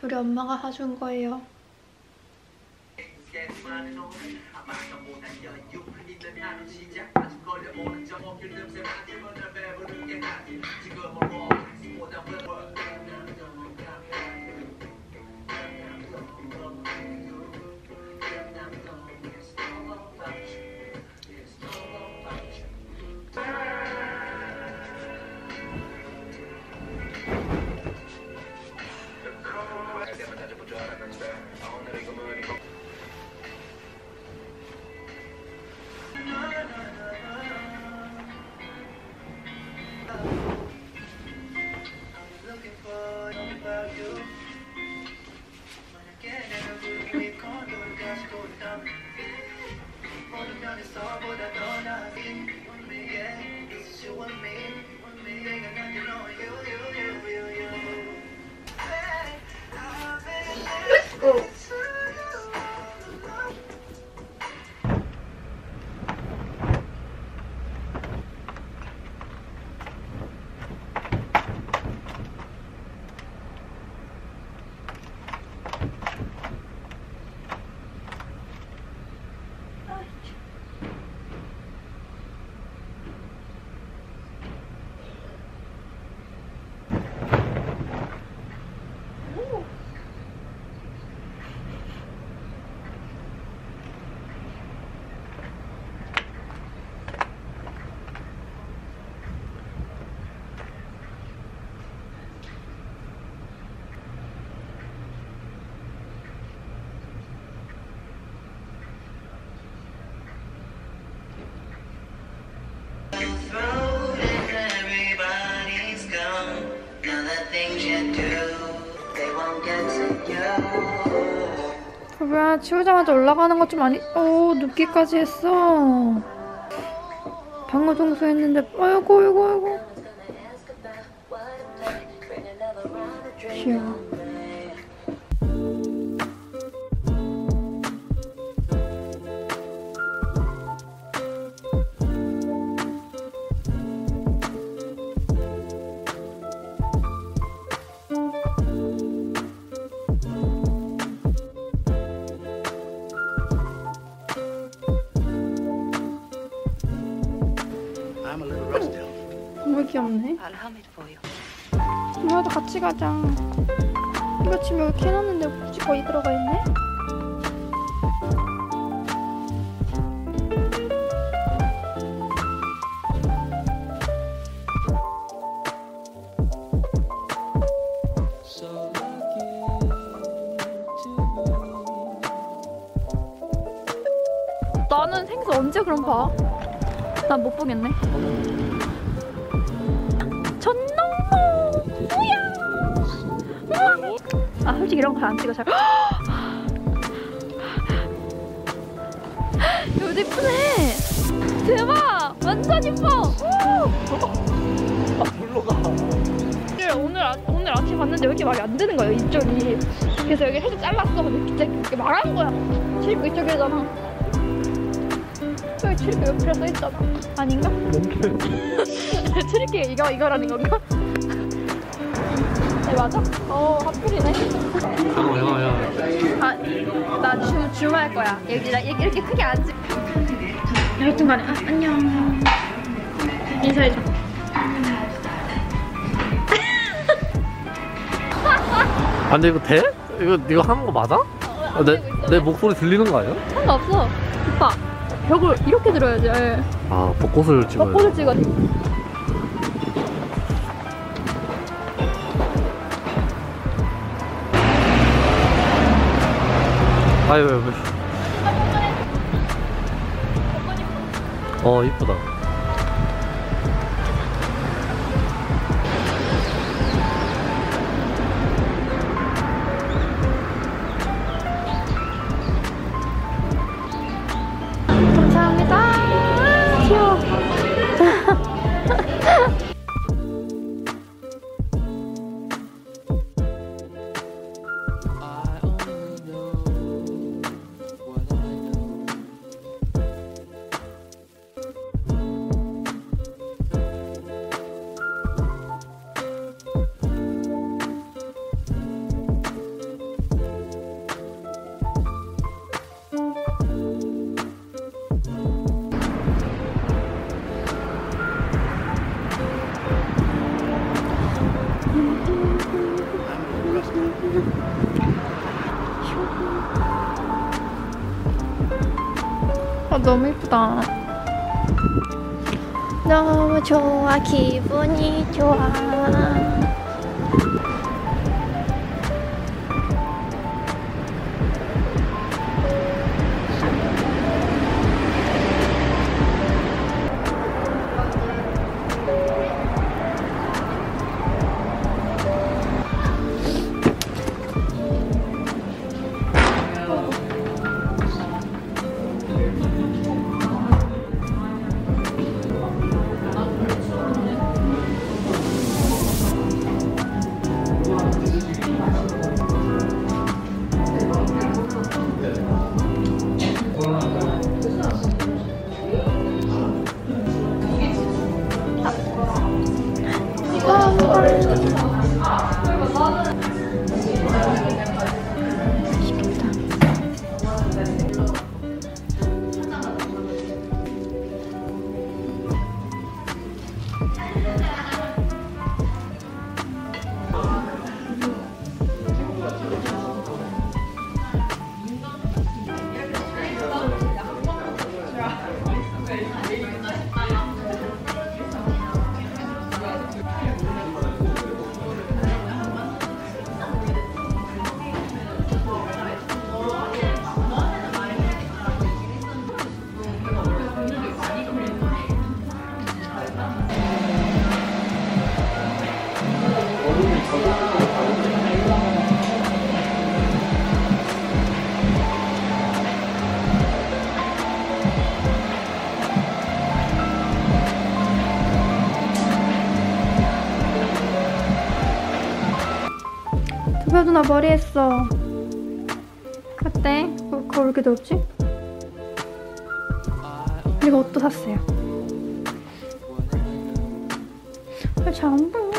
우리 엄마가 사준 거예요. 뭐야, 치우자마자 올라가는 것 좀 아니... 오, 눕기까지 했어. 방어 청소했는데 아이고 아이고 아이고. 귀여워. 너무 귀엽네. 엄마도 같이 가자. 이거 지금 여기 해놨는데 굳이 거기 들어가 있네? 나는 생수 언제 그럼 봐? 난 못 보겠네. 전농모! 뭐야! 아, 솔직히 이런 거 안 찍어 잘. 여기 예쁘네! 대박! 완전 예뻐! 물로 가. 오늘 아침 봤는데 왜 이렇게 말이 안 되는 거예요, 이쪽이. 그래서 여기 살짝 잘랐어. 근데 진짜 이렇게 말하는 거야. 칠구 이쪽이잖아. 여기 칠구 옆에 써있잖아. 아닌가? 칠구 이거라는 건가? 네, 맞아? 하필이네. 야. 아, 나 주문할 거야. 이렇게 크게 안 찍. 여튼간에 안녕. 인사해줘. 아, 근데 이거 돼? 이거 하는 거 맞아? 내 목소리 들리는 거 아니야? 상관없어. 오빠, 벽을 이렇게 들어야지. 예. 아, 벚꽃을 찍어야 돼. 벚꽃을 찍어야 돼. 아유, 이쁘다. 감사합니다. 귀여워. 너무 예쁘다. 너무 좋아, 기분이 좋아. 두배도 나 머리 했어. 어때? 그거 왜 이렇게 넓지? 그리고 옷도 샀어요. 잘 안 보여.